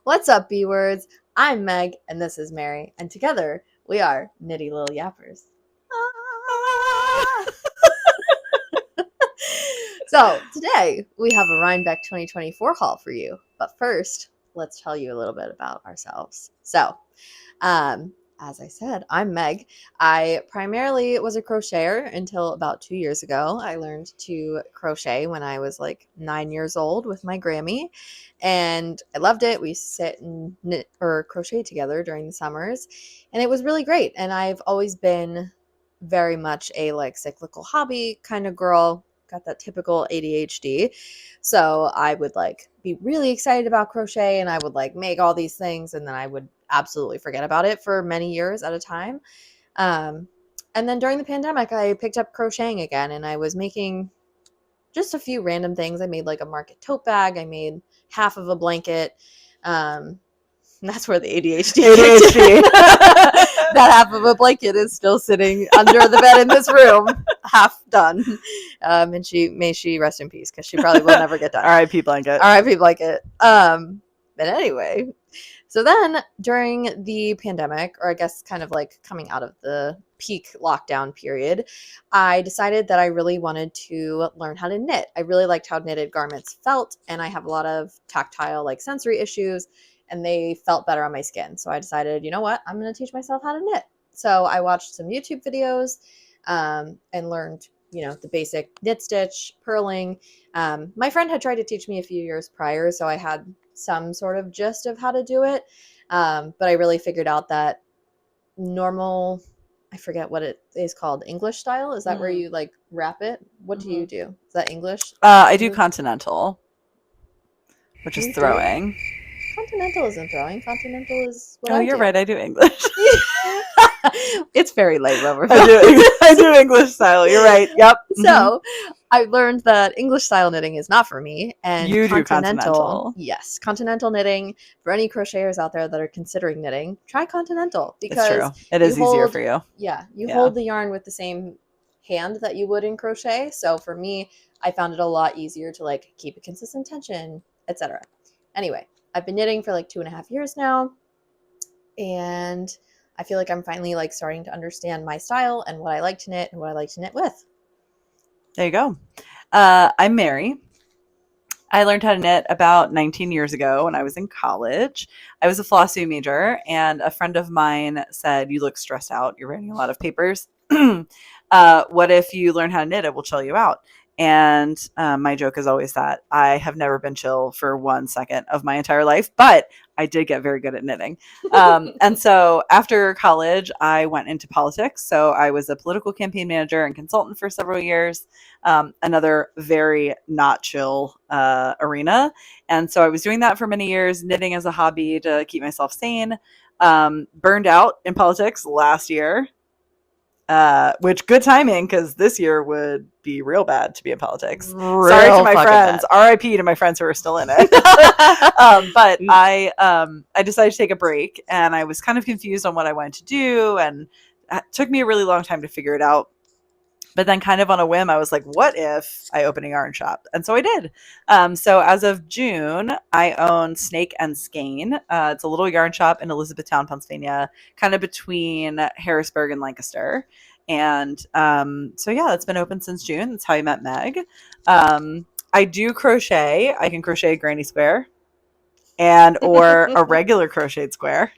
What's up, B words? I'm Meg, and this is Mary, and together we are Knitty Lil Yappers. Ah. So today we have a Rhinebeck 2024 haul for you. But first, let's tell you a little bit about ourselves. As I said, I'm Meg. I primarily was a crocheter until about 2 years ago. I learned to crochet when I was like 9 years old with my Grammy, and I loved it. We used to sit and knit or crochet together during the summers, and it was really great. And I've always been very much a like cyclical hobby kind of girl. Got that typical ADHD. So I would like be really excited about crochet and I would like make all these things and then I would absolutely forget about it for many years at a time. And then during the pandemic, I picked up crocheting again and I was making just a few random things. I made like a market tote bag. I made half of a blanket. That's where the ADHD. That half of a blanket is still sitting under the bed in this room, half done. And may she rest in peace because she probably will never get done. R.I.P. blanket. R.I.P. blanket. But anyway, so then during the pandemic, or I guess kind of like coming out of the peak lockdown period, I decided that I really wanted to learn how to knit. I really liked how knitted garments felt, and I have a lot of tactile, like sensory issues, and they felt better on my skin. So I decided, you know what, I'm going to teach myself how to knit. So I watched some YouTube videos and learned, the basic knit stitch, purling. My friend had tried to teach me a few years prior, so I had some sort of gist of how to do it. But I really figured out that normal, I forget what it is called, English style. Is that where you like wrap it? What do you do? Is that English? I do continental, which is throwing. Continental isn't throwing. Continental is what you're right. I do English. It's very late, Lover. I do English style. You're right. Yep. So I learned that English style knitting is not for me. And you do continental. Yes. Continental knitting, for any crocheters out there that are considering knitting, try continental. Because it's true. It is easier for you. Yeah. You hold the yarn with the same hand that you would in crochet. So for me, I found it a lot easier to like keep a consistent tension, etc. Anyway, I've been knitting for like 2.5 years now. And I feel like I'm finally like starting to understand my style and what I like to knit and what I like to knit with. There you go. I'm Mary. I learned how to knit about 19 years ago when I was in college. I was a philosophy major, and a friend of mine said, "You look stressed out. You're writing a lot of papers. What if you learn how to knit? It will chill you out." And my joke is always that I have never been chill for 1 second of my entire life, but I did get very good at knitting. And so after college, I went into politics. So I was a political campaign manager and consultant for several years, another very not chill arena. And so I was doing that for many years, knitting as a hobby to keep myself sane. Burned out in politics last year. Which good timing because this year would be real bad to be in politics. Sorry to my friends. R.I.P. to my friends who are still in it. But I decided to take a break, and I was kind of confused on what I wanted to do, and it took me a really long time to figure it out. But then kind of on a whim, I was like, what if I open a yarn shop? And so I did. So as of June, I own Snake and Skein. It's a little yarn shop in Elizabethtown, Pennsylvania, kind of between Harrisburg and Lancaster. And so, yeah, it's been open since June. That's how I met Meg. I do crochet. I can crochet a granny square or a regular crocheted square.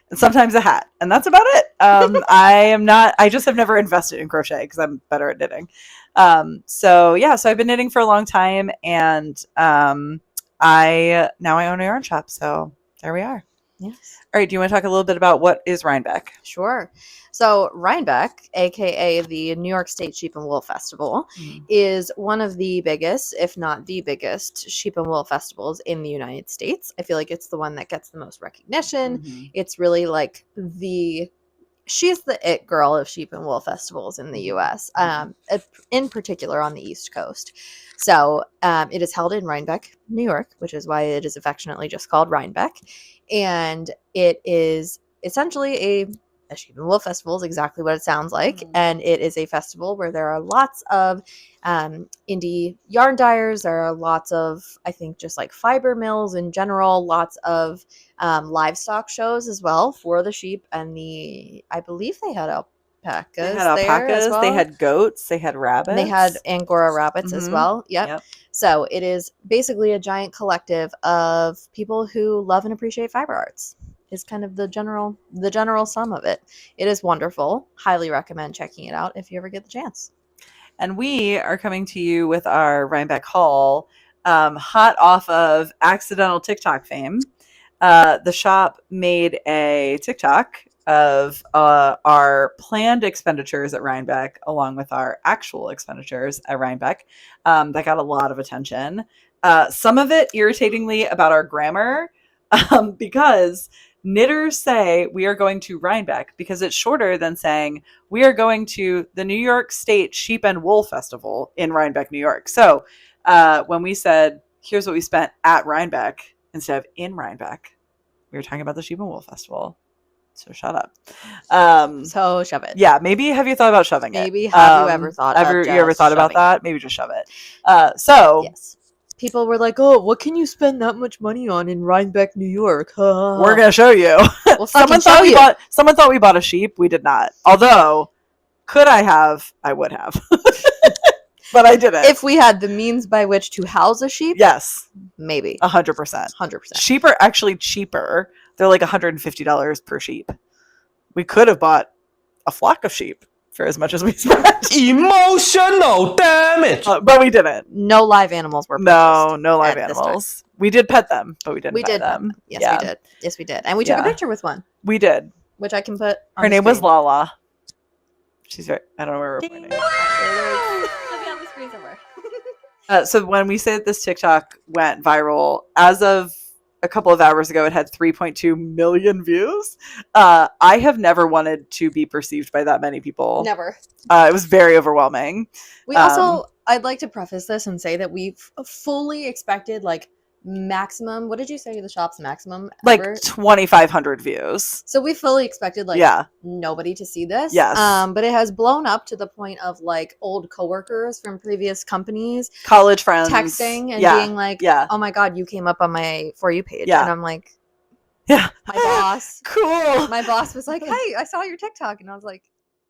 And sometimes a hat, and that's about it. I just have never invested in crochet because I'm better at knitting. So I've been knitting for a long time, and I own a yarn shop. So there we are. Yes. All right. Do you want to talk a little bit about what is Rhinebeck? Sure. So Rhinebeck, a.k.a. the New York State Sheep and Wool Festival, is one of the biggest, if not the biggest, sheep and wool festivals in the United States. I feel like it's the one that gets the most recognition. Mm-hmm. It's really like she's the it girl of sheep and wool festivals in the U.S., in particular on the East Coast. So it is held in Rhinebeck, New York, which is why it is affectionately just called Rhinebeck. And it is essentially a a Sheep and Wool Festival is exactly what it sounds like. And it is a festival where there are lots of indie yarn dyers. There are lots of, I think, just like fiber mills in general, lots of livestock shows as well for the sheep and I believe they had They had alpacas there as alpacas, they well. had goats, they had rabbits. They had Angora rabbits as well. Yep. Yep. So it is basically a giant collective of people who love and appreciate fiber arts. Is kind of the general sum of it. It is wonderful. Highly recommend checking it out if you ever get the chance. And we are coming to you with our Rhinebeck haul, hot off of accidental TikTok fame. The shop made a TikTok of our planned expenditures at Rhinebeck along with our actual expenditures at Rhinebeck. That got a lot of attention. Some of it irritatingly about our grammar, because knitters say we are going to Rhinebeck because it's shorter than saying we are going to the New York State Sheep and Wool Festival in Rhinebeck, New York. So when we said, here's what we spent at Rhinebeck instead of in Rhinebeck, we were talking about the Sheep and Wool Festival. So shut up. So shove it. Yeah, maybe have you thought about shoving it? Maybe have you ever thought about you ever thought about shoving that? Maybe just shove it. So yes. People were like, "Oh, what can you spend that much money on in Rhinebeck, New York?" We're gonna show you. We'll fucking show you. Someone thought we bought a sheep. We did not. Although, could I have? I would have, but I didn't. If we had the means by which to house a sheep, yes, maybe 100%. 100%. Sheep are actually cheaper. They're like $150 per sheep. We could have bought a flock of sheep for as much as we spent. Emotional damage. But we didn't. No live animals were purchased. No live animals. We did pet them, but we didn't pet them. Yes, yeah. We did. Yes, we did. And we took a picture with one. We did. Which I can put on Her name screen. was Lala. She's very, I don't know where we're pointing. She'll be on the screen somewhere. So when we say that this TikTok went viral, as of a couple of hours ago, it had 3.2 million views. I have never wanted to be perceived by that many people. Never. It was very overwhelming. We also, I'd like to preface this and say that we fully expected like maximum, what did you say the shop's maximum like ever? 2,500 views. So we fully expected like nobody to see this. Yes. But it has blown up to the point of like old coworkers from previous companies, college friends texting and being like, oh my God, you came up on my For You page. And I'm like, my boss. Cool. My boss was like, hey, I saw your TikTok. And I was like,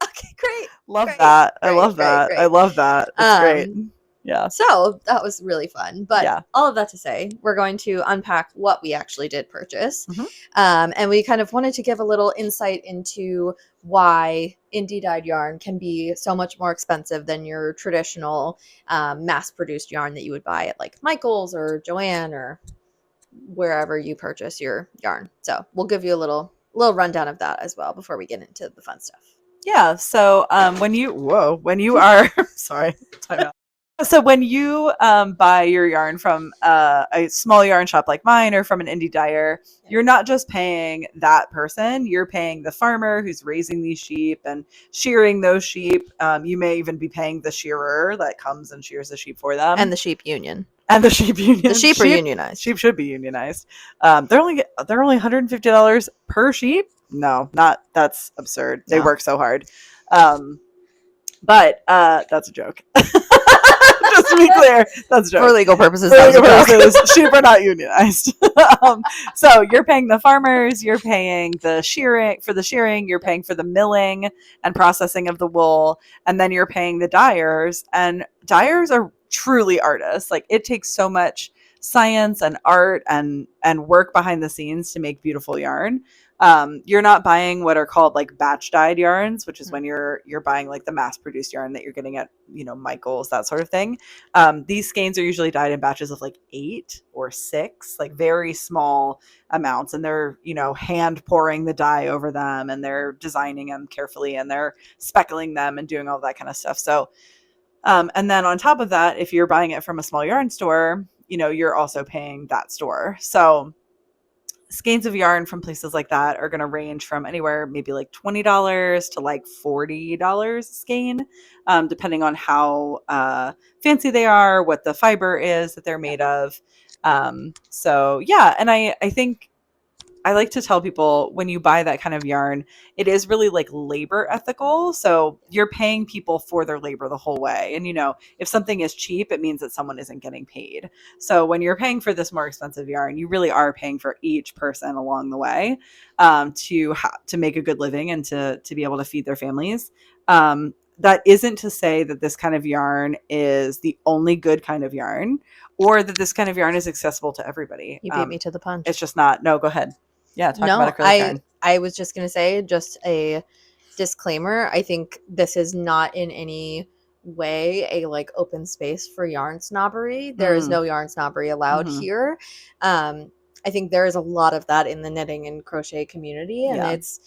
okay, great. Love that. I love that. I love that. It's great. Yeah. So that was really fun. But all of that to say, we're going to unpack what we actually did purchase. Mm-hmm. And we kind of wanted to give a little insight into why indie dyed yarn can be so much more expensive than your traditional mass-produced yarn that you would buy at like Michael's or Joann or wherever you purchase your yarn. So we'll give you a little rundown of that as well before we get into the fun stuff. Yeah. So when you are sorry. So when you buy your yarn from a small yarn shop like mine or from an indie dyer, you're not just paying that person. You're paying the farmer who's raising these sheep and shearing those sheep. You may even be paying the shearer that comes and shears the sheep for them. And the sheep union. The sheep are unionized. Sheep should be unionized. They're only $150 per sheep. No, that's absurd. They work so hard. But that's a joke. Just to be clear, that's a joke. For legal purposes, sheep are not unionized. So you're paying the farmers, you're paying the shearing, you're paying for the milling and processing of the wool, and then you're paying the dyers. And dyers are truly artists. Like, it takes so much science and art and work behind the scenes to make beautiful yarn. You're not buying what are called like batch dyed yarns, which is when you're buying like the mass produced yarn that you're getting at, Michael's, that sort of thing. These skeins are usually dyed in batches of like 8 or 6, like very small amounts. And they're, hand pouring the dye over them, and they're designing them carefully, and they're speckling them and doing all that kind of stuff. So, and then on top of that, if you're buying it from a small yarn store, you're also paying that store. So skeins of yarn from places like that are going to range from anywhere maybe like $20 to like $40 a skein, depending on how fancy they are, what the fiber is that they're made of. So yeah, and I think I like to tell people when you buy that kind of yarn, it is really like labor ethical. So you're paying people for their labor the whole way. And, if something is cheap, it means that someone isn't getting paid. So when you're paying for this more expensive yarn, you really are paying for each person along the way to make a good living and to be able to feed their families. That isn't to say that this kind of yarn is the only good kind of yarn or that this kind of yarn is accessible to everybody. You beat me to the punch. It's just not. No, go ahead. Yeah, talk about acrylic yarn. I was just going to say, just a disclaimer. I think this is not in any way a like open space for yarn snobbery. There is no yarn snobbery allowed here. I think there is a lot of that in the knitting and crochet community. And it's,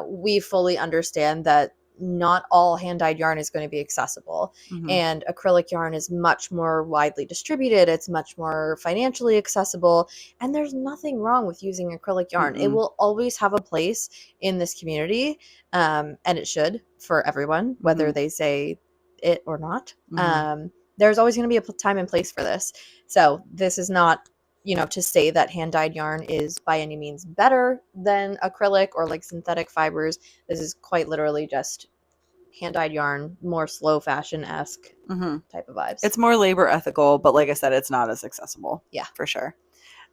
we fully understand that not all hand-dyed yarn is going to be accessible, and acrylic yarn is much more widely distributed. It's much more financially accessible, and there's nothing wrong with using acrylic yarn. It will always have a place in this community, and it should for everyone, whether they say it or not. There's always going to be a time and place for this. So this is not to say that hand-dyed yarn is by any means better than acrylic or like synthetic fibers. This is quite literally just hand-dyed yarn, more slow fashion-esque type of vibes. It's more labor ethical, but like I said, it's not as accessible. Yeah, for sure.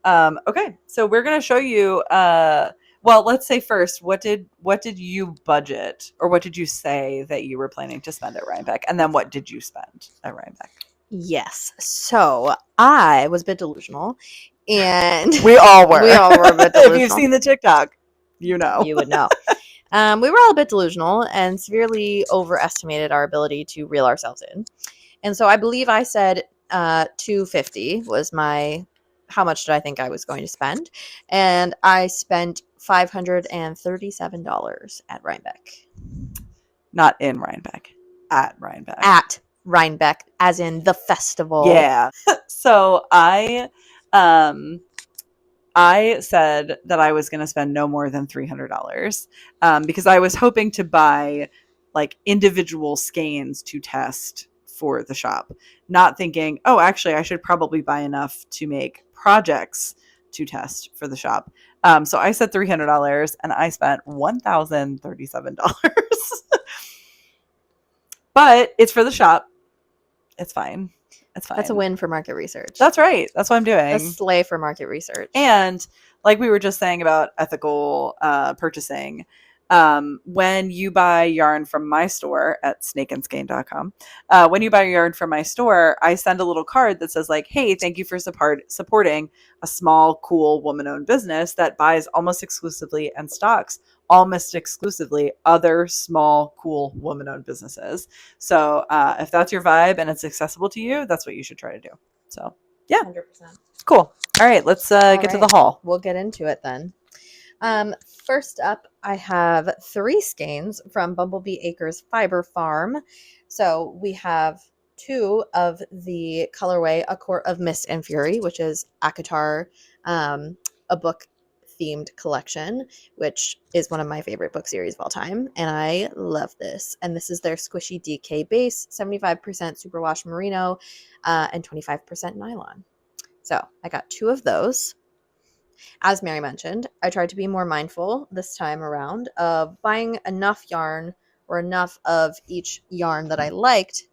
Okay, so we're going to show you, well, let's say first, what did you budget, or what did you say that you were planning to spend at Rhinebeck? And then what did you spend at Rhinebeck? Yes. So I was a bit delusional, and we all were. We all were a bit delusional. If you've seen the TikTok, you would know. We were all a bit delusional and severely overestimated our ability to reel ourselves in. And so I believe I said $250 was how much did I think I was going to spend? And I spent $537 at Rhinebeck. Not in Rhinebeck. At Rhinebeck. At Rhinebeck, as in the festival. Yeah. So I said that I was going to spend no more than $300 because I was hoping to buy like individual skeins to test for the shop, not thinking, oh, actually, I should probably buy enough to make projects to test for the shop. So I said $300 and I spent $1,037. But it's for the shop. It's fine. It's fine. That's a win for market research. That's right. That's what I'm doing. A slay for market research. And like we were just saying about ethical purchasing, when you buy yarn from my store at snakeandskein.com, when you buy yarn from my store, I send a little card that says like, hey, thank you for supporting a small, cool woman-owned business that buys almost exclusively and stocks almost exclusively other small, cool woman-owned businesses. So if that's your vibe and it's accessible to you, that's what you should try to do. So yeah, 100%. Cool. All right, let's get to the haul. We'll get into it then. First up, I have 3 skeins from Bumblebee Acres Fiber Farm. So we have 2 of the colorway A Court of Mist and Fury, which is ACOTAR, a book themed collection, which is one of my favorite book series of all time, and I love this. And this is their squishy DK base, 75% superwash merino and 25% nylon. So I got 2 of those. As Mary mentioned, I tried to be more mindful this time around of buying enough yarn or enough of each yarn that I liked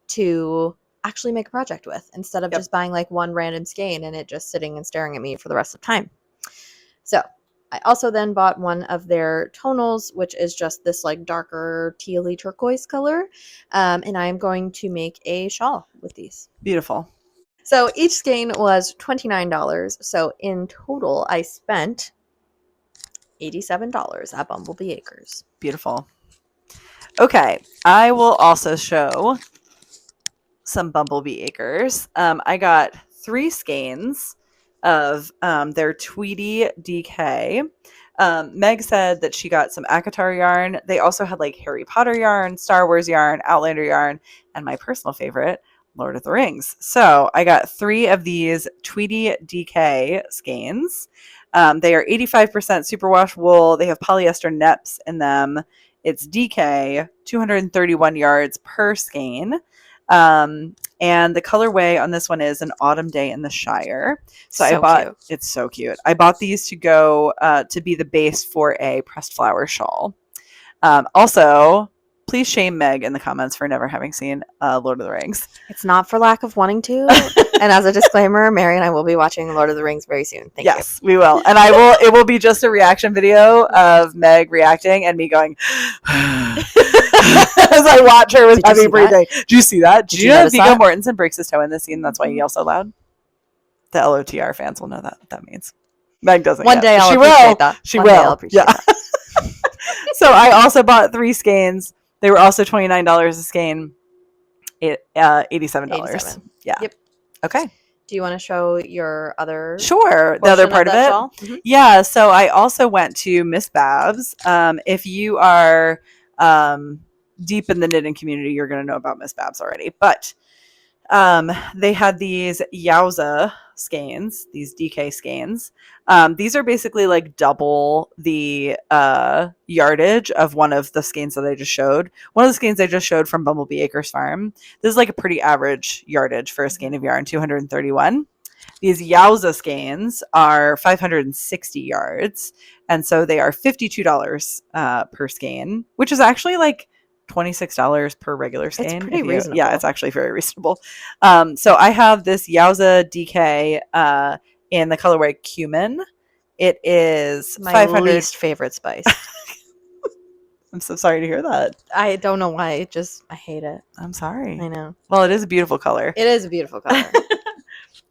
to actually make a project with, instead of just buying like one random skein and it just sitting and staring at me for the rest of the time. So I also then bought one of their tonals, which is just this like darker tealy turquoise color. And I am going to make a shawl with these. Beautiful. So each skein was $29. So in total, I spent $87 at Bumblebee Acres. Beautiful. Okay, I will also show some Bumblebee Acres. I got 3 skeins of their Tweety DK. Meg said that she got some ACOTAR yarn. They also had like Harry Potter yarn, Star Wars yarn, Outlander yarn, and my personal favorite, Lord of the Rings. So I got 3 of these Tweety DK skeins. They are 85% superwash wool. They have polyester neps in them. It's DK, 231 yards per skein. And the colorway on this one is an autumn day in the Shire. So I So bought, cute. it's so cute. I bought these to go to be the base for a pressed flower shawl. Also, please shame Meg in the comments for never having seen Lord of the Rings. It's not for lack of wanting to. And as a disclaimer, Mary and I will be watching Lord of the Rings very soon. Thank you. Yes, we will. And it will be just a reaction video of Meg reacting and me going as I watch her with heavy breathing. Did you see that? Did you know that Viggo Mortensen breaks his toe in this scene? That's why he yells so loud. The LOTR fans will know that what that means. Meg doesn't. One day I'll appreciate that. She will. Yeah. So I also bought 3 skeins. They were also $29 a skein. $87. $87. Yeah. Yep. Okay. Do you want to show your other? Sure. The other part of it. Mm-hmm. Yeah. So I also went to Miss Babs. If you are deep in the knitting community, you're going to know about Miss Babs already. But they had these Yowza skeins, these DK skeins. These are basically like double the yardage of one of the skeins that I just showed. One of the skeins I just showed from Bumblebee Acres Farm. This is like a pretty average yardage for a skein of yarn, 231. These Yowza skeins are 560 yards. And so they are $52 per skein, which is actually like $26 per regular skein. It's pretty reasonable. Yeah, it's actually very reasonable. So I have this Yowza DK in the colorway cumin. It is my 500. Least favorite spice. I'm so sorry to hear that. I don't know why. I hate it. I'm sorry. I know. Well, it is a beautiful color. It is a beautiful color.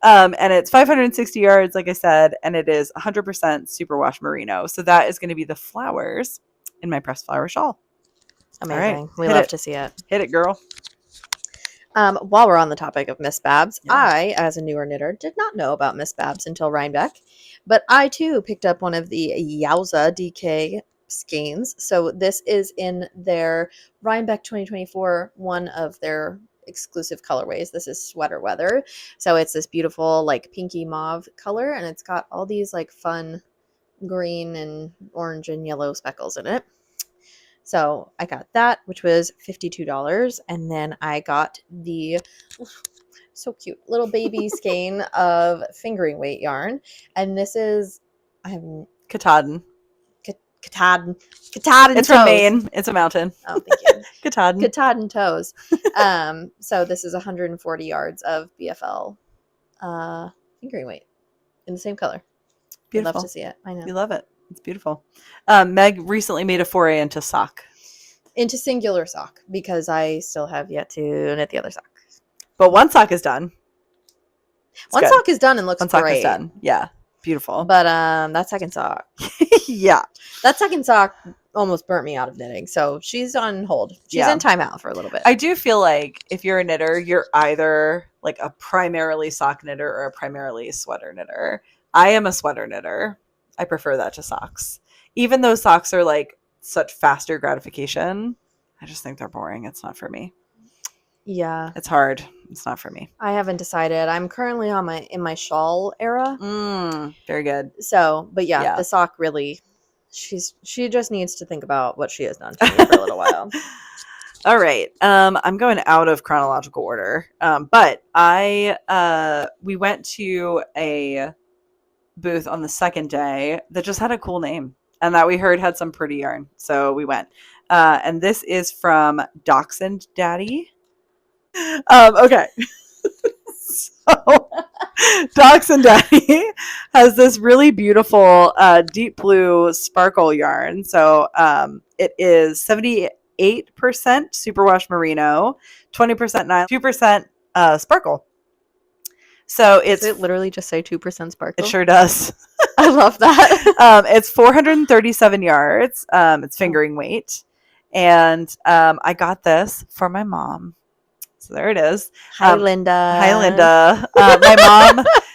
And it's 560 yards, like I said, and it is 100% superwash merino. So that is going to be the flowers in my pressed flower shawl. Amazing. Right. We love to see it. Hit it, girl. While we're on the topic of Miss Babs, Yeah. I, as a newer knitter, did not know about Miss Babs until Rhinebeck, but I too picked up one of the Yowza DK skeins. So this is in their Rhinebeck 2024, one of their exclusive colorways. This is Sweater Weather. So it's this beautiful like pinky mauve color, and it's got all these like fun green and orange and yellow speckles in it. So I got that, which was $52. And then I got the so cute little baby skein of fingering weight yarn. And this is, Katahdin. Katahdin It's from Maine. It's a mountain. Oh, thank you. Katahdin. Katahdin toes. So this is 140 yards of BFL fingering weight in the same color. Beautiful. I'd love to see it. I know. You love it. It's beautiful. Meg recently made a foray into sock. Into singular sock, because I still have yet to knit the other sock. But one sock is done. One sock is done and looks great. One sock great. is done. Yeah. Beautiful. But that second sock. Yeah. That second sock almost burnt me out of knitting. So she's on hold. She's in timeout for a little bit. I do feel like if you're a knitter, you're either like a primarily sock knitter or a primarily sweater knitter. I am a sweater knitter. I prefer that to socks. Even though socks are like such faster gratification, I just think they're boring. It's not for me. Yeah. It's hard. It's not for me. I haven't decided. I'm currently in my shawl era. Very good. So, but yeah, the sock really, she just needs to think about what she has done to me for a little while. All right. I'm going out of chronological order. But we went to a booth on the second day that just had a cool name and that we heard had some pretty yarn. So we went. And this is from Dachshund Daddy. Okay. So Dachshund Daddy has this really beautiful deep blue sparkle yarn. So it is 78% superwash merino, 20% nylon, 2% sparkle. So Does it literally just say 2% sparkle? It sure does. I love that. It's 437 yards. It's fingering weight. And I got this for my mom. So there it is. Hi, Linda. Hi, Linda.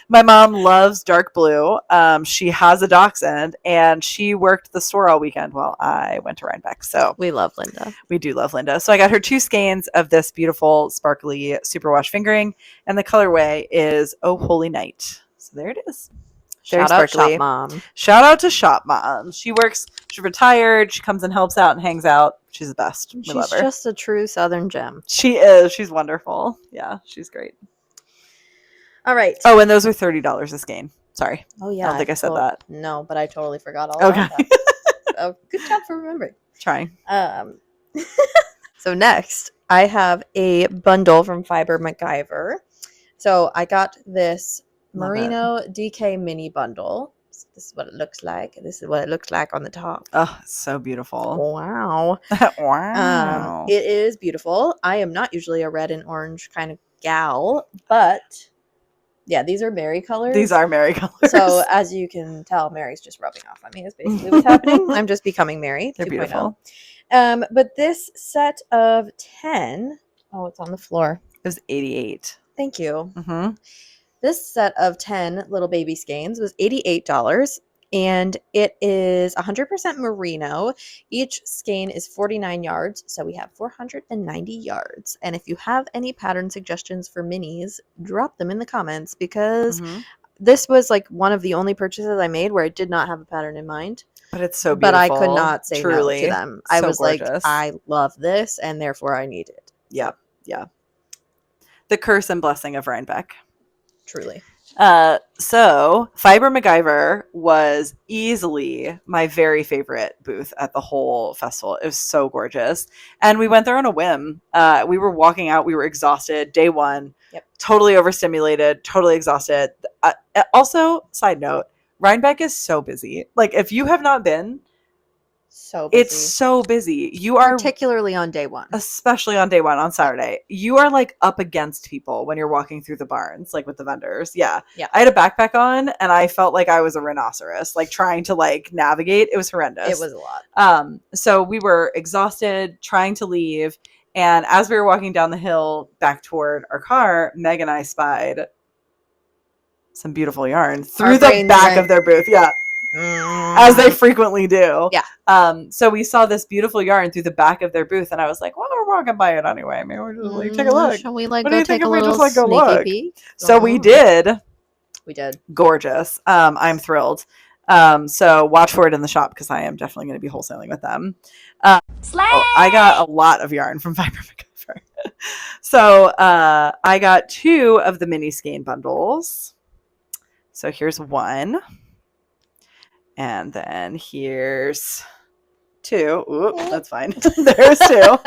My mom loves dark blue. She has a dachshund, and she worked the store all weekend while I went to Rhinebeck. So we love Linda. We do love Linda. So I got her 2 skeins of this beautiful, sparkly superwash fingering, and the colorway is Oh Holy Night. So there it is. Very Shout out sparkly. Shop Mom. Shout out to Shop Mom. She's retired. She comes and helps out and hangs out. She's the best. We love She's her. just a true Southern gem. She is. She's wonderful. Yeah, she's great. All right. Oh, and those were $30 a skein. Sorry. Oh yeah. I don't think I said that. No, but I totally forgot all Okay. about that. Oh, good job for remembering. Trying. So next, I have a bundle from Fiber MacGyver. So I got this Love Merino DK mini bundle. This is what it looks like. This is what it looks like on the top. Oh, it's so beautiful. Wow. Wow. It is beautiful. I am not usually a red and orange kind of gal, but yeah, these are Mary colors. These are Mary colors. So as you can tell, Mary's just rubbing off on me is basically what's happening. I'm just becoming Mary. They're 2.0. beautiful. But this set of 10, oh, it's on the floor. It was 88. Thank you. Mm-hmm. This set of 10 little baby skeins was $88, and it is 100% merino. Each skein is 49 yards, so we have 490 yards. And if you have any pattern suggestions for minis, drop them in the comments, because this was like one of the only purchases I made where I did not have a pattern in mind. But it's so But beautiful. I could not say Truly. no to them. I So was gorgeous. like, I love this, and therefore I need it. Yeah. Yeah. The curse and blessing of Rhinebeck. Truly. So Fiber MacGyver was easily my very favorite booth at the whole festival. It was so gorgeous. And we went there on a whim. We were walking out. We were exhausted. Day one. Yep. Totally overstimulated. Totally exhausted. Also, side note, Rhinebeck is so busy. Like, if you have not been, So busy. it's so busy. You are, particularly on day one. especially on day one, on Saturday, you are like up against people when you're walking through the barns, like with the vendors. Yeah. Yeah. I had a backpack on and I felt like I was a rhinoceros, like trying to like navigate. It was horrendous. It was a lot. So we were exhausted, trying to leave. And as we were walking down the hill back toward our car, Meg and I spied some beautiful yarn through the back of their booth. Yeah. As they frequently do. Yeah. So we saw this beautiful yarn through the back of their booth, and I was like, well, we're walking by it anyway. Maybe we'll just like take a look. Shall we like What do go you think take a if we little just like go sneaky look? peek? So we did. We did. Gorgeous. I'm thrilled. So watch for it in the shop because I am definitely going to be wholesaling with them. I got a lot of yarn from Fiber MacGyver. So I got 2 of the mini skein bundles. So here's one. And then here's 2. Oop, that's fine. There's 2.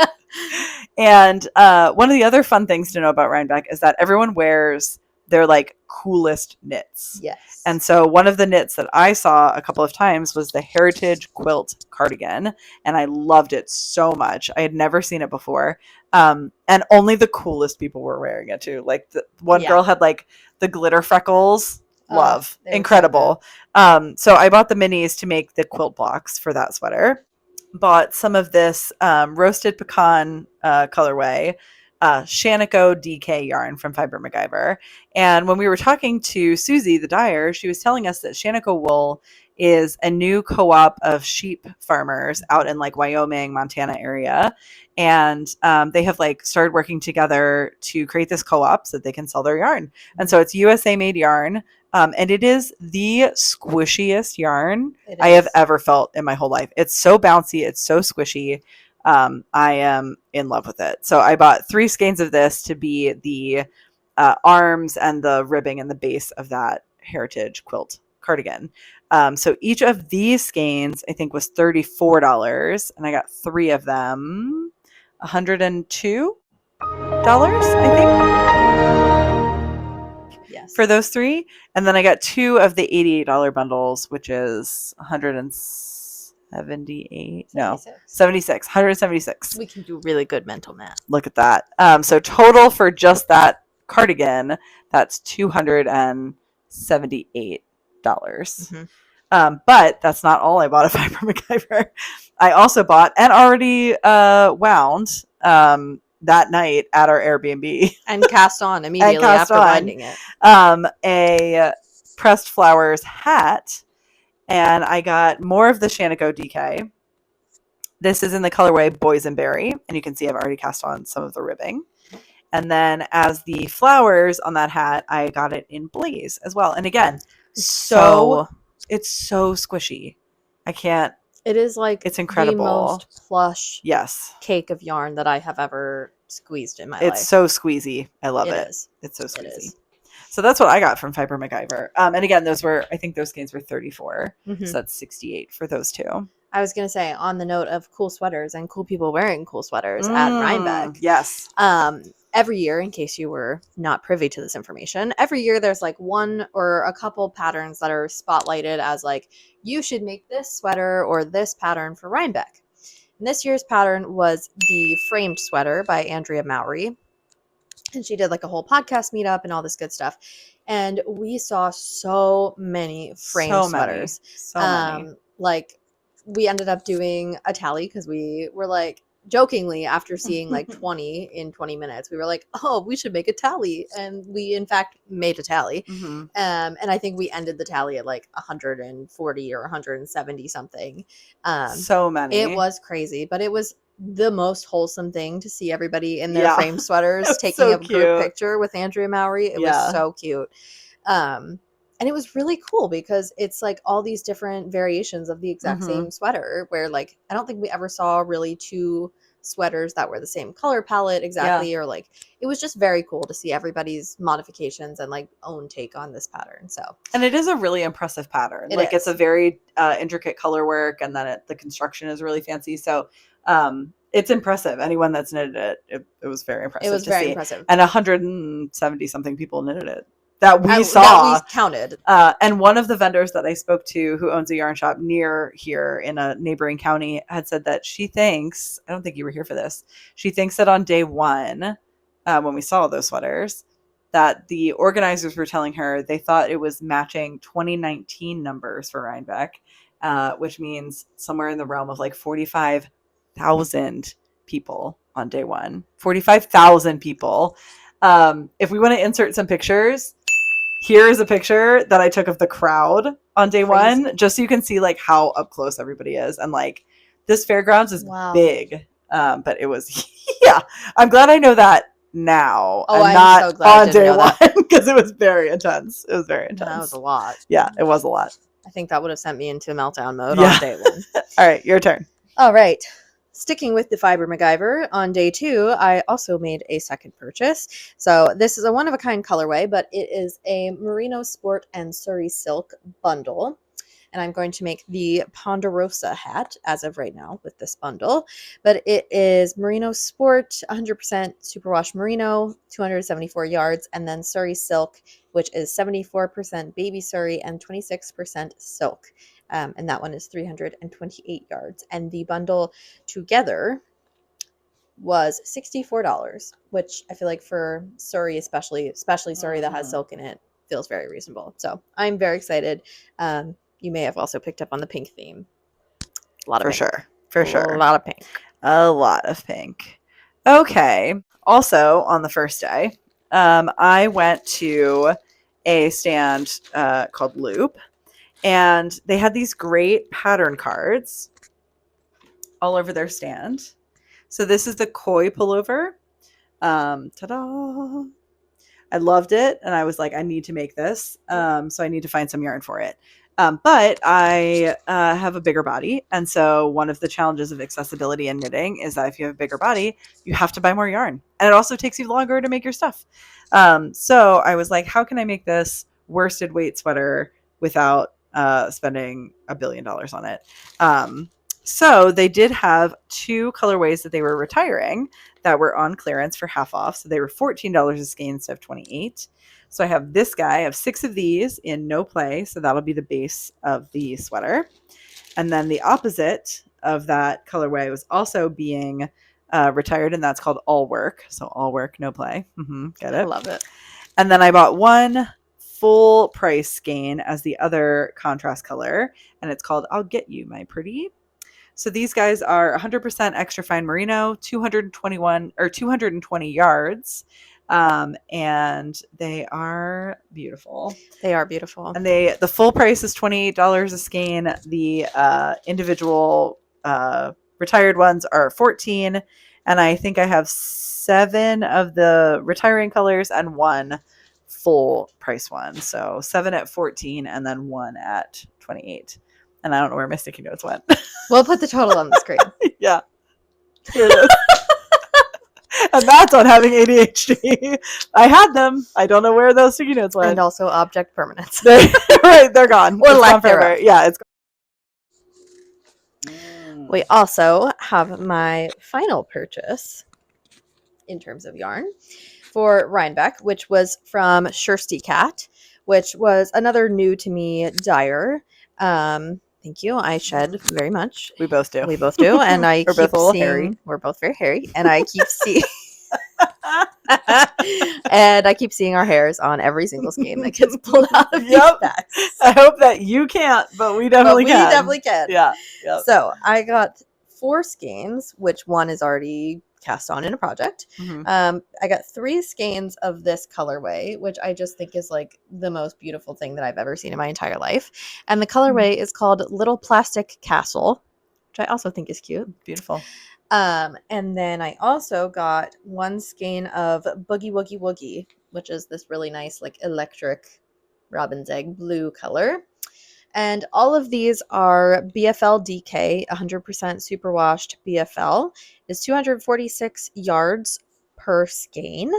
And one of the other fun things to know about Rhinebeck is that everyone wears their like coolest knits. Yes. And so one of the knits that I saw a couple of times was the Heritage Quilt cardigan. And I loved it so much. I had never seen it before. And only the coolest people were wearing it too. Like the one girl had like the glitter freckles. Love. Incredible. So I bought the minis to make the quilt blocks for that sweater. Bought some of this roasted pecan colorway, Shanico DK yarn from Fiber MacGyver. And when we were talking to Susie, the dyer, she was telling us that Shanico wool is a new co-op of sheep farmers out in like Wyoming, Montana area. And they have like started working together to create this co-op so that they can sell their yarn. And so it's USA made yarn. And it is the squishiest yarn I have ever felt in my whole life. It's so bouncy. It's so squishy. I am in love with it. So I bought 3 skeins of this to be the arms and the ribbing and the base of that Heritage Quilt cardigan. So each of these skeins, I think, was $34. And I got 3 of them. $102, I think. Yes. For those 3. And then I got 2 of the $88 bundles, which is 178. No, 76. 176. We can do really good mental math. Look at that. So total for just that cardigan, that's $278. But that's not all I bought at Fiber MacGyver. I also bought and already wound that night at our Airbnb. And cast on immediately after finding it. A pressed flowers hat. And I got more of the Shanico DK. This is in the colorway Boysenberry. And you can see I've already cast on some of the ribbing. And then as the flowers on that hat, I got it in Blaze as well. And again, it's so squishy. I can't. It is like It's the incredible. most plush Yes. cake of yarn that I have ever squeezed in my life. It's so squeezy. I love it. It is. It's so squeezy. It is. So that's what I got from Fiber MacGyver. And again, I think those skeins were 34. Mhm. So that's 68 for those two. I was going to say, on the note of cool sweaters and cool people wearing cool sweaters at Rhinebeck. Yes. Every year, in case you were not privy to this information, every year there's like one or a couple patterns that are spotlighted as like, you should make this sweater or this pattern for Rhinebeck. And this year's pattern was the framed sweater by Andrea Mowry. And she did like a whole podcast meetup and all this good stuff. And we saw so many framed sweaters. So many. Like, we ended up doing a tally because we were like, jokingly, after seeing like 20 in 20 minutes, we were like, oh, we should make a tally. And we, in fact, made a tally. Mm-hmm. And I think we ended the tally at like 140 or 170 something. So many. It was crazy, but it was the most wholesome thing to see everybody in their frame sweaters taking a group picture with Andrea Mowry. It was so cute. And it was really cool because it's like all these different variations of the exact same sweater, where like I don't think we ever saw really two sweaters that were the same color palette exactly, or like it was just very cool to see everybody's modifications and like own take on this pattern. So, and it is a really impressive pattern. It's a very intricate color work, and then the construction is really fancy. So it's impressive. Anyone that's knitted it was very impressive. It was very impressive. And 170 something people knitted it. That we counted. And one of the vendors that I spoke to, who owns a yarn shop near here in a neighboring county, had said that she thinks, I don't think you were here for this, she thinks that on day one, when we saw those sweaters, that the organizers were telling her they thought it was matching 2019 numbers for Rhinebeck, which means somewhere in the realm of like 45,000 people on day one. 45,000 people. If we want to insert some pictures, here is a picture that I took of the crowd on day one, just so you can see like how up close everybody is. And like this fairgrounds is big, but it was, I'm glad I know that now. Oh, I'm not so glad on day one because it was very intense. It was very intense. That was a lot. Yeah, it was a lot. I think that would have sent me into meltdown mode on day one. All right, your turn. All right. Sticking with the Fiber MacGyver, on day two, I also made a second purchase. So this is a one-of-a-kind colorway, but it is a Merino Sport and Surrey Silk bundle. And I'm going to make the Ponderosa hat as of right now with this bundle. But it is Merino Sport, 100% superwash merino, 274 yards, and then Surrey Silk, which is 74% baby Surrey and 26% silk. And that one is 328 yards. And the bundle together was $64, which I feel like for Surrey, especially Surrey that has silk in it, feels very reasonable. So I'm very excited. You may have also picked up on the pink theme. A lot of pink. For sure. A lot of pink. A lot of pink. Okay. Also, on the first day, I went to a stand called Loop. And they had these great pattern cards all over their stand. So this is the Koi pullover. Ta-da! I loved it. And I was like, I need to make this. So I need to find some yarn for it. But I have a bigger body. And so one of the challenges of accessibility in knitting is that if you have a bigger body, you have to buy more yarn. And it also takes you longer to make your stuff. So I was like, how can I make this worsted weight sweater without spending $1 billion on it? So they did have two colorways that they were retiring that were on clearance for half off. So they were $14 a skein instead of $28. So I have this guy. I have 6 of these in no play. So that'll be the base of the sweater. And then the opposite of that colorway was also being retired, and that's called all work. So all work, no play. Get it? I love it. And then I bought one full price skein as the other contrast color, and it's called I'll Get You, My Pretty. So these guys are 100% extra fine merino, 220 yards, and they are beautiful. They are beautiful. And the full price is $28 a skein. The individual retired ones are $14, And I think I have 7 of the retiring colors and 1 full price one. So 7 at 14 and then 1 at 28. And I don't know where my sticky notes went. We'll put the total on the screen. Yeah. Here it is. And that's on having ADHD. I had them. I don't know where those sticky notes went. And also object permanence. Right, they're gone. Or It's lack gone forever. thereof. Yeah, it's gone. We also have my final purchase in terms of yarn for Rhinebeck, which was from Shirsty Cat, which was another new to me dyer. Thank you. I shed very much. We both do. We both do, and I We're keep both a little seeing. hairy. We're both very hairy, and I keep seeing. And I keep seeing our hairs on every single skein that gets pulled out of these bags. I hope that you can't, but we definitely can. Definitely can. Yeah. Yep. So I got 4 skeins, which one is already cast on in a project. Mhm. I got 3 skeins of this colorway, which I just think is like the most beautiful thing that I've ever seen in my entire life. And the colorway is called Little Plastic Castle, which I also think is cute. Beautiful. And then I also got 1 skein of Boogie Woogie Woogie, which is this really nice like electric robin's egg blue color. And all of these are BFL DK, 100% superwashed BFL, is 246 yards per skein.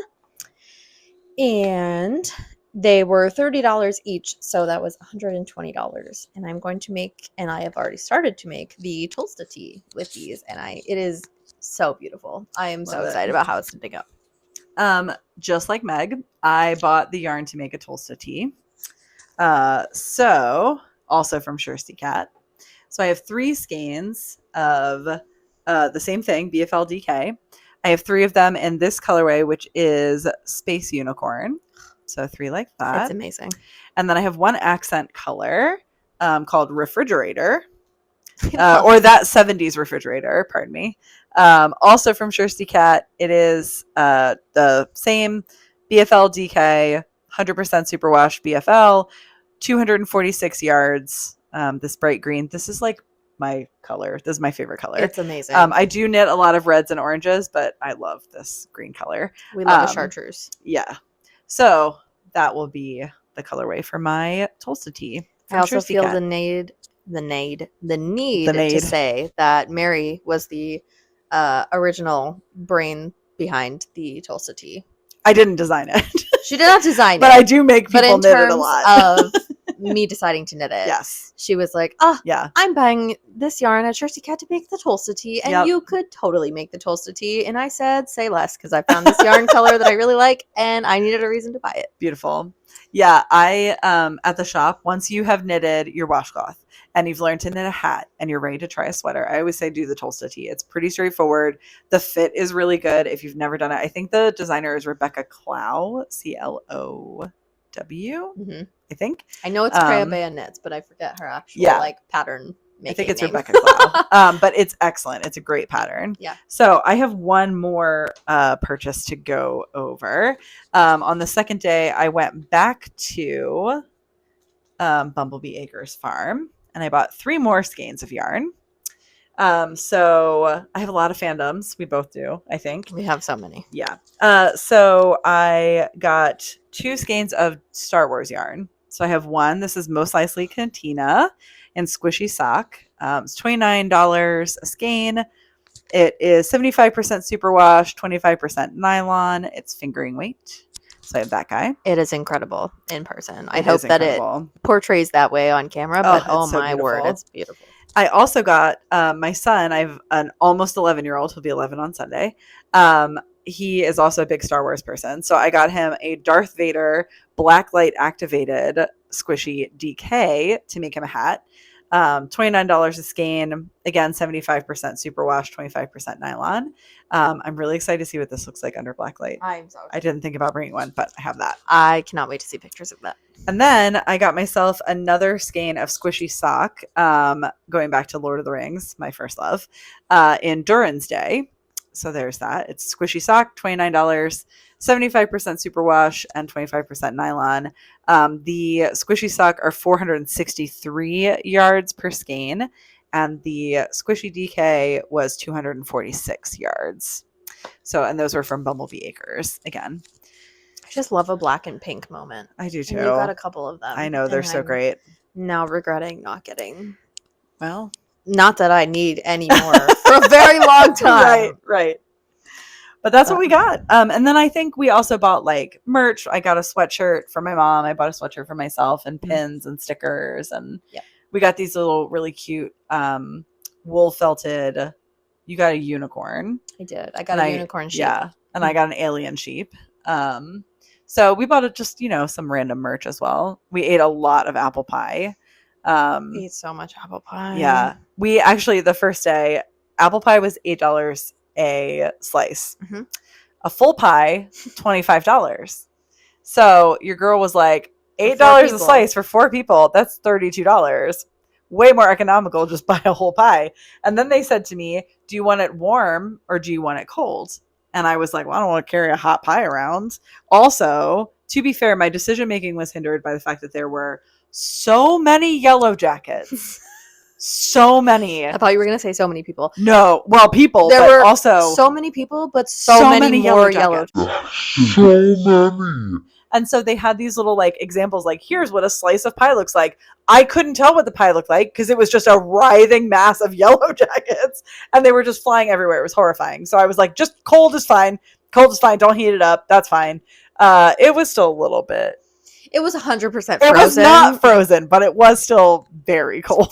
And they were $30 each, so that was $120. And I'm going to make, and I have already started to make the Tolsta tee with these, and it is so beautiful. I am so excited about how it's ending up. Just like Meg, I bought the yarn to make a Tolsta tee. So also from Shirsty Cat. So I have 3 skeins of the same thing, BFL DK. I have 3 of them in this colorway, which is Space Unicorn. So 3 like that. That's amazing. And then I have 1 accent color called Refrigerator. Or that 70s refrigerator, pardon me. Also from Shirsty Cat, it is the same BFL DK, 100% superwash BFL, 246 yards. This bright green. This is like my color. This is my favorite color. It's amazing. I do knit a lot of reds and oranges, but I love this green color. We love the chartreuse. Yeah. So that will be the colorway for my Tolsta tee. I also feel the need to say that Mary was the original brain behind the Tolsta tee. I didn't design it. She did not design but it. I do make people knit it a lot. But in terms of me deciding to knit it, yes, she was like, "Oh, yeah, I'm buying this yarn at Shirsty Cat to make the Tolsta tee, and you could totally make the Tolsta tee." And I said, "Say less," because I found this yarn color that I really like, and I needed a reason to buy it. Beautiful. Yeah, I at the shop, once you have knitted your washcloth and you've learned to knit a hat and you're ready to try a sweater, I always say do the Tolsta tee. It's pretty straightforward. The fit is really good if you've never done it. I think the designer is Rebecca Clow, CLOW. Mm-hmm. I think. I know it's Crayabea Knits, but I forget her actual like pattern making I think it's name. Rebecca Clow. But it's excellent. It's a great pattern. Yeah. So I have one more purchase to go over. On the second day, I went back to Bumblebee Acres Farm, and I bought 3 more skeins of yarn. So I have a lot of fandoms. We both do, I think. We have so many. Yeah. So I got 2 skeins of Star Wars yarn. So I have 1. This is Most Likely Cantina in Squishy Sock. It's $29 a skein. It is 75% superwash, 25% nylon. It's fingering weight. So I have that guy. It is incredible in person. I hope that it portrays that way on camera, but oh my word, it's beautiful. I also got my son. I have an almost 11-year-old. He'll be 11 on Sunday. He is also a big Star Wars person. So I got him a Darth Vader blacklight activated squishy DK to make him a hat. $29 a skein. Again, 75% superwash, 25% nylon. I'm really excited to see what this looks like under blacklight. I'm so excited. I didn't think about bringing one, but I have that. I cannot wait to see pictures of that. And then I got myself another skein of Squishy Sock, going back to Lord of the Rings, my first love, in Durin's Day. So there's that. It's Squishy Sock, $29, 75% superwash, and 25% nylon. The Squishy Sock are 463 yards per skein, and the Squishy DK was 246 yards. So, and those were from Bumblebee Acres again. I just love a black and pink moment. I do too. And you got a couple of them. I know, they're and so I'm great. Now regretting not getting. Well, not that I need any more for a very long time. Right. But that's what we got. And then I think we also bought like merch. I got a sweatshirt for my mom. I bought a sweatshirt for myself and pins and stickers. And we got these little really cute wool felted. You got a unicorn. I did. I got a unicorn sheep. Yeah. And I got an alien sheep. So we bought just, some random merch as well. We ate a lot of apple pie. We ate so much apple pie. Yeah. We actually, the first day, apple pie was $8 a slice. Mm-hmm. A full pie, $25. So your girl was like, $8 a slice for 4 people. That's $32. Way more economical. Just buy a whole pie. And then they said to me, do you want it warm or do you want it cold? And I was like, well, I don't want to carry a hot pie around. Also, to be fair, my decision making was hindered by the fact that there were so many yellow jackets. So many. I thought you were going to say so many people. No. Well, people. There were also so many people, but so many more yellow jackets. So many. And so they had these little like examples like, here's what a slice of pie looks like. I couldn't tell what the pie looked like because it was just a writhing mass of yellow jackets and they were just flying everywhere. It was horrifying. So I was like, just cold is fine. Cold is fine. Don't heat it up. That's fine. It was still a little bit. It was 100% frozen. It was not frozen, but it was still very cold.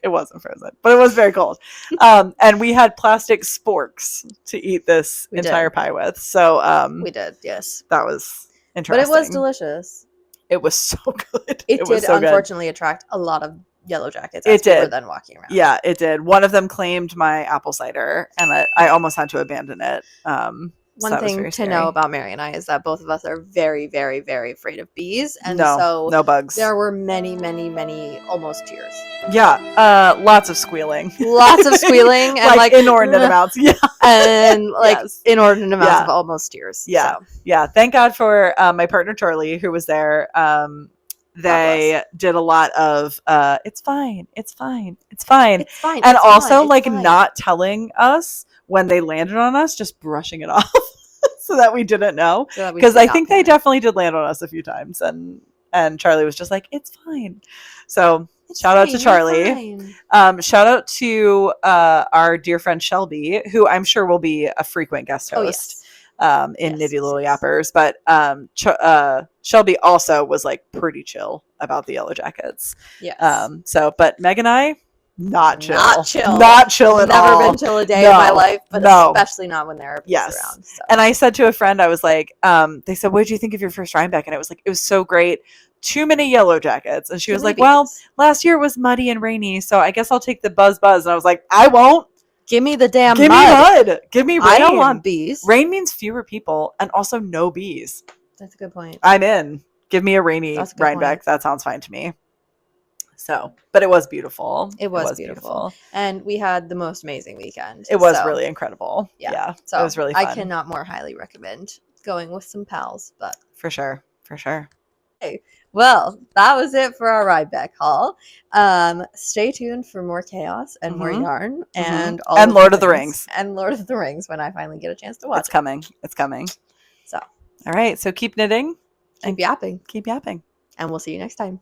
It wasn't frozen, but it was very cold. And we had plastic sporks to eat this entire pie with. So we did, yes. That was interesting. But it was delicious. It was so good. It did so unfortunately attract a lot of yellow jackets as we were then walking around. Yeah, it did. One of them claimed my apple cider, and I almost had to abandon it. One thing to know about Mary and I is that both of us are very, very, very afraid of bees. And so no bugs. There were many, many, many almost tears. Yeah. Lots of squealing. Lots of squealing. And like inordinate amounts. Yeah. And inordinate amounts of almost tears. Yeah. So. Yeah. Thank God for my partner, Charlie, who was there. They did a lot of, it's fine. It's fine. It's fine. It's fine. And it's also fine, fine. Not telling us when they landed on us, just brushing it off so that we didn't know. Because I think they definitely did land on us a few times. And Charlie was just like, it's fine. So shout out to Charlie. Shout out to our dear friend Shelby, who I'm sure will be a frequent guest host in Knitty Lil Yappers. But Shelby also was like pretty chill about the yellow jackets. Yes. But Meg and I, not chill at all. Never been chill a day in my life, but especially not when there are bees around. So. And I said to a friend, I was like, they said, what did you think of your first Rhinebeck? And I was like, it was so great. Too many yellow jackets. And she was like, well, last year was muddy and rainy, so I guess I'll take the buzz. And I was like, I won't. Give me the damn Give mud. me mud. Give me rain. I don't want bees. Rain means fewer people and also no bees. That's a good point. I'm in. Give me a rainy Rhinebeck. That sounds fine to me. So, but it was beautiful. It was beautiful. And we had the most amazing weekend. It was really incredible. Yeah. So it was really fun. I cannot more highly recommend going with some pals, but for sure. Okay. Well, that was it for our Rhinebeck haul. Stay tuned for more chaos and more yarn and Lord of the Rings. And Lord of the Rings when I finally get a chance to watch It's coming. It's coming. So, all right. So keep knitting. Keep yapping. Keep yapping. And we'll see you next time.